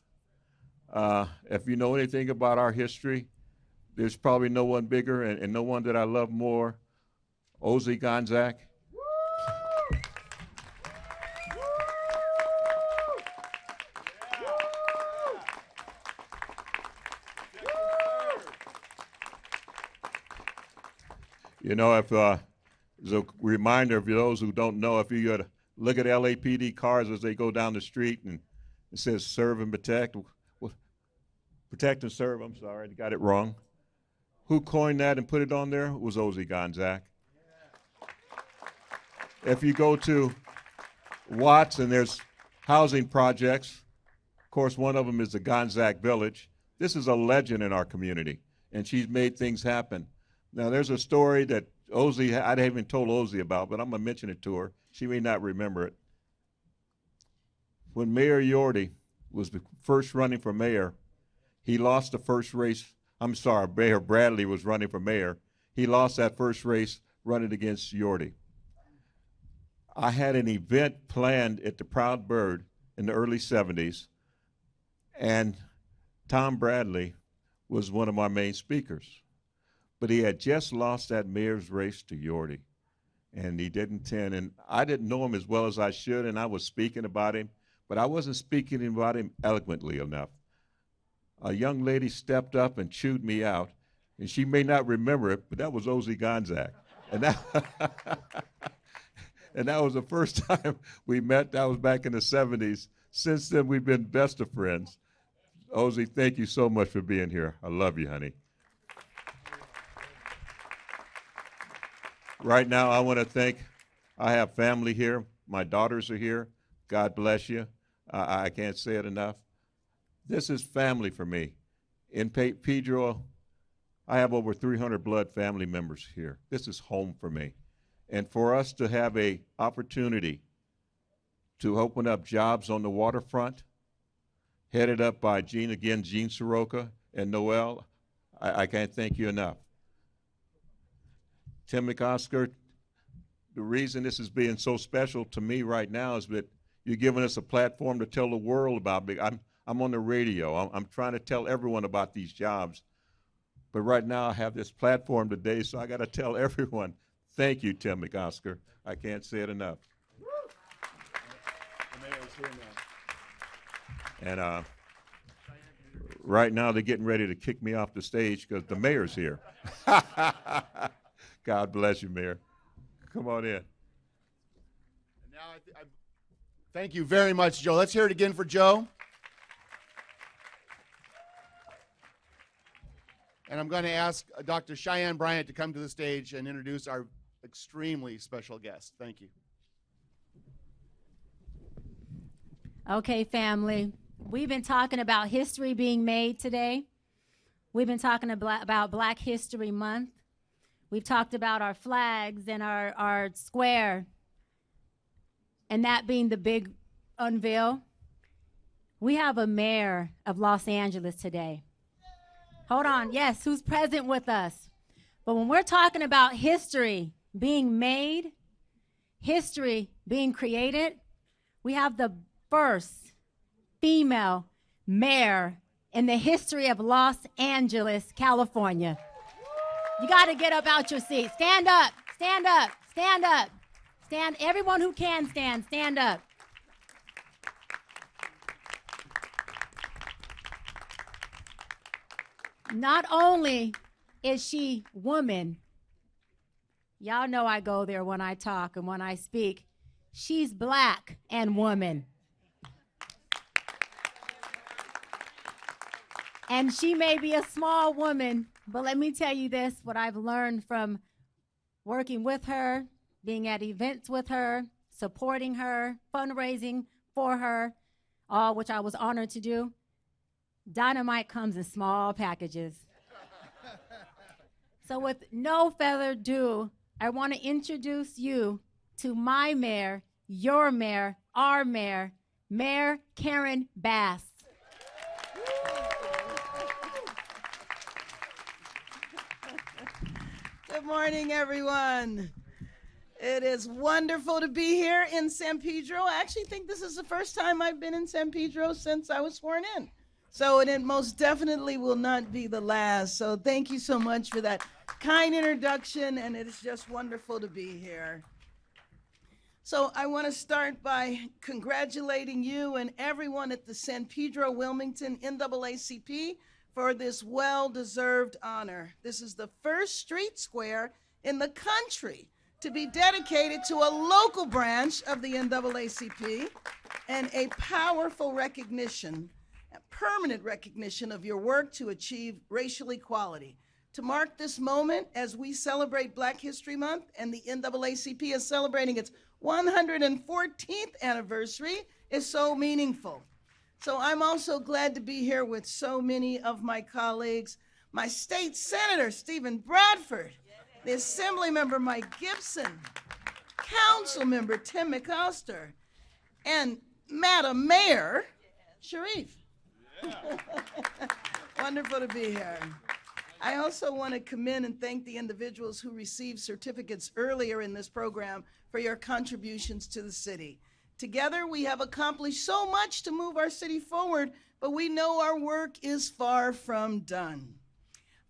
If you know anything about our history, there's probably no one bigger and no one that I love more. Ozzie Gonzak. You know, if as a reminder of those who don't know, if you look at LAPD cars as they go down the street and it says serve and protect. Protect and serve, I'm sorry, I got it wrong. Who coined that and put it on there? It was Ozzie Gonzak. If you go to Watts and there's housing projects, of course, one of them is the Gonzak Village. This is a legend in our community, and she's made things happen. Now, there's a story that Ozzie, I haven't even told Ozzie about, but I'm going to mention it to her. She may not remember it. When Mayor Yorty was first running for mayor, he lost the first race. I'm sorry, Mayor Bradley was running for mayor. He lost that first race running against Yorty. I had an event planned at the Proud Bird in the early 70s, and Tom Bradley was one of my main speakers. But he had just lost that mayor's race to Yorty, and he didn't attend. And I didn't know him as well as I should, and I was speaking about him, but I wasn't speaking about him eloquently enough. A young lady stepped up and chewed me out, and she may not remember it, but that was Ozzie Gonzak. And that was the first time we met. That was back in the 70s. Since then, we've been best of friends. Ozzie, thank you so much for being here. I love you, honey. Right now, I want to thank, I have family here. My daughters are here. God bless you. I can't say it enough. This is family for me. In Pedro, I have over 300 blood family members here. This is home for me. And for us to have an opportunity to open up jobs on the waterfront, headed up by Gene Soroka and Noel, I can't thank you enough. Tim McOsker, the reason this is being so special to me right now is that you're giving us a platform to tell the world about it. I'm on the radio. I'm trying to tell everyone about these jobs. But right now I have this platform today, so I got to tell everyone, thank you, Tim McOsker. I can't say it enough. And right now they're getting ready to kick me off the stage because the mayor's here. God bless you, Mayor. Come on in. And now thank you very much, Joe. Let's hear it again for Joe. And I'm going to ask Dr. Cheyenne Bryant to come to the stage and introduce our extremely special guest. Thank you. Okay, family. We've been talking about history being made today. We've been talking about Black History Month. We've talked about our flags and our square, and that being the big unveil. We have a mayor of Los Angeles today. Hold on. Yes, who's present with us? But when we're talking about history being made, history being created, we have the first female mayor in the history of Los Angeles, California. You got to get up out your seat. Stand up, stand up, stand up. Stand, everyone who can stand, stand up. Not only is she woman, y'all know I go there when I talk and when I speak, she's Black and woman. And she may be a small woman, but let me tell you this, what I've learned from working with her, being at events with her, supporting her, fundraising for her, all which I was honored to do. Dynamite comes in small packages. So with no further ado, I want to introduce you to my mayor, your mayor, our mayor, Mayor Karen Bass. Good morning, everyone. It is wonderful to be here in San Pedro. I actually think this is the first time I've been in San Pedro since I was sworn in. So, and it most definitely will not be the last. So thank you so much for that kind introduction, and it is just wonderful to be here. So I want to start by congratulating you and everyone at the San Pedro Wilmington NAACP for this well-deserved honor. This is the first street square in the country to be dedicated to a local branch of the NAACP, and a powerful recognition, a permanent recognition of your work to achieve racial equality. To mark this moment as we celebrate Black History Month and the NAACP is celebrating its 114th anniversary is so meaningful. So I'm also glad to be here with so many of my colleagues, my state senator, Stephen Bradford, the assembly member, Mike Gibson, Councilmember Tim McOsker, and Madam Mayor, Sharif. Yeah. Wonderful to be here. I also want to commend and thank the individuals who received certificates earlier in this program for your contributions to the city. Together, we have accomplished so much to move our city forward, but we know our work is far from done.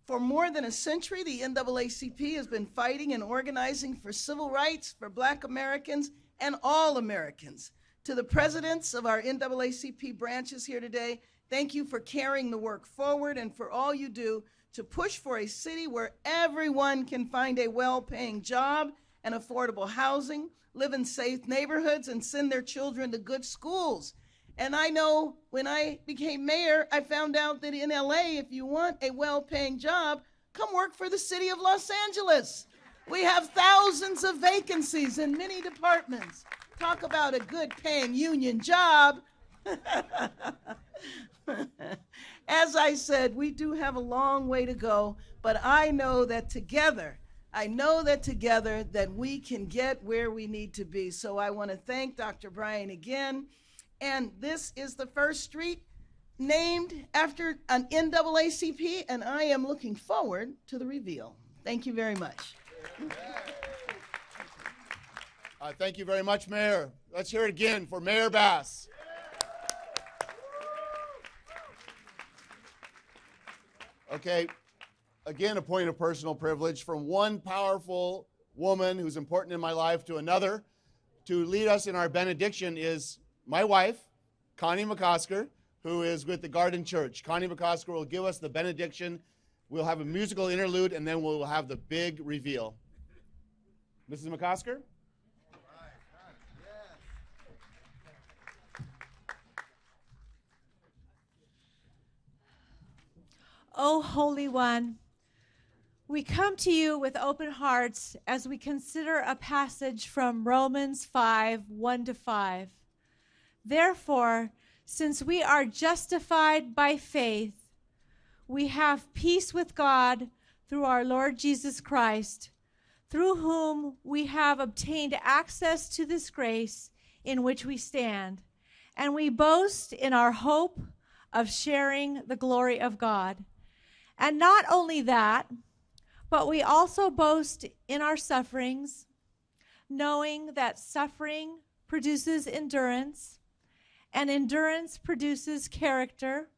For more than a century, the NAACP has been fighting and organizing for civil rights for Black Americans and all Americans. To the presidents of our NAACP branches here today, thank you for carrying the work forward and for all you do to push for a city where everyone can find a well-paying job and affordable housing, live in safe neighborhoods, and send their children to good schools. And I know when I became mayor, I found out that in LA, if you want a well-paying job, come work for the city of Los Angeles. We have thousands of vacancies in many departments. Talk about a good-paying union job. As I said, we do have a long way to go, but I know that together that we can get where we need to be. So I want to thank Dr. Bryan again. And this is the first street named after an NAACP, and I am looking forward to the reveal. Thank you very much. Thank you very much, Mayor. Let's hear it again for Mayor Bass. Okay, again, a point of personal privilege from one powerful woman who's important in my life to another. To lead us in our benediction is my wife, Connie McOsker, who is with the Garden Church. Connie McOsker will give us the benediction. We'll have a musical interlude, and then we'll have the big reveal. Mrs. McOsker? O Holy One, we come to you with open hearts as we consider a passage from Romans 5:1-5. Therefore, since we are justified by faith, we have peace with God through our Lord Jesus Christ, through whom we have obtained access to this grace in which we stand, and we boast in our hope of sharing the glory of God. And not only that, but we also boast in our sufferings, knowing that suffering produces endurance, and endurance produces character,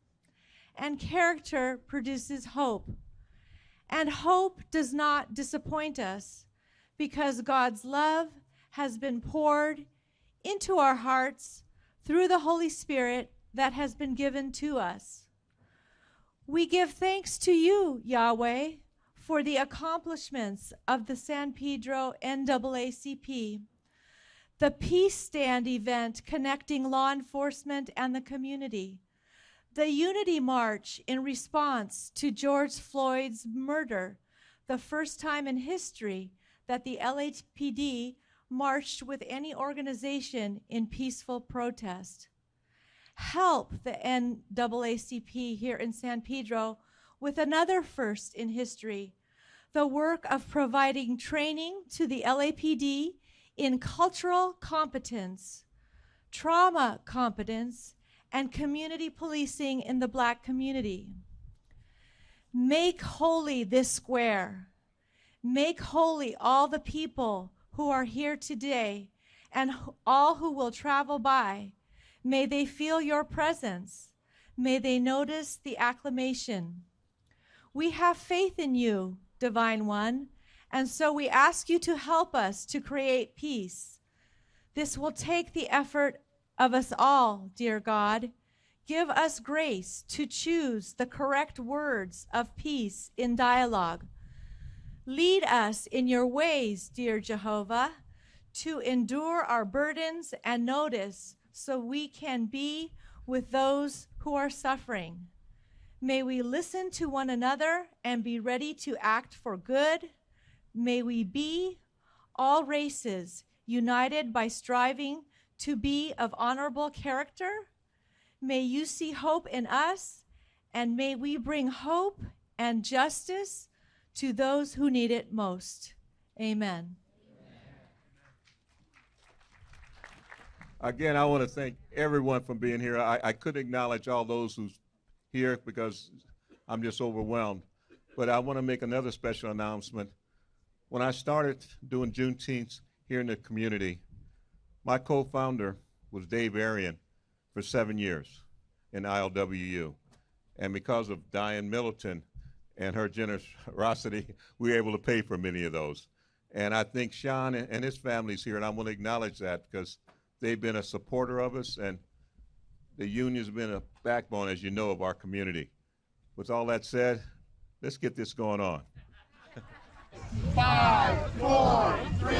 and character produces hope. And hope does not disappoint us, because God's love has been poured into our hearts through the Holy Spirit that has been given to us. We give thanks to you, Yahweh, for the accomplishments of the San Pedro NAACP, the Peace Stand event connecting law enforcement and the community, the Unity March in response to George Floyd's murder, the first time in history that the LAPD marched with any organization in peaceful protest. Help the NAACP here in San Pedro with another first in history, the work of providing training to the LAPD in cultural competence, trauma competence, and community policing in the Black community. Make holy this square. Make holy all the people who are here today and all who will travel by. May they feel your presence. May they notice the acclamation. We have faith in you, Divine One, and so we ask you to help us to create peace. This will take the effort of us all, dear God. Give us grace to choose the correct words of peace in dialogue. Lead us in your ways, dear Jehovah, to endure our burdens and notice so we can be with those who are suffering. May we listen to one another and be ready to act for good. May we be, all races, united by striving to be of honorable character. May you see hope in us, and may we bring hope and justice to those who need it most. Amen. Again, I want to thank everyone for being here. I couldn't acknowledge all those who's here because I'm just overwhelmed. But I want to make another special announcement. When I started doing Juneteenth here in the community, my co-founder was Dave Arian for 7 years in ILWU. And because of Diane Middleton and her generosity, we were able to pay for many of those. And I think Sean and his family's here, and I want to acknowledge that because they've been a supporter of us, and the union's been a backbone, as you know, of our community. With all that said, let's get this going on. 5, 4, 3,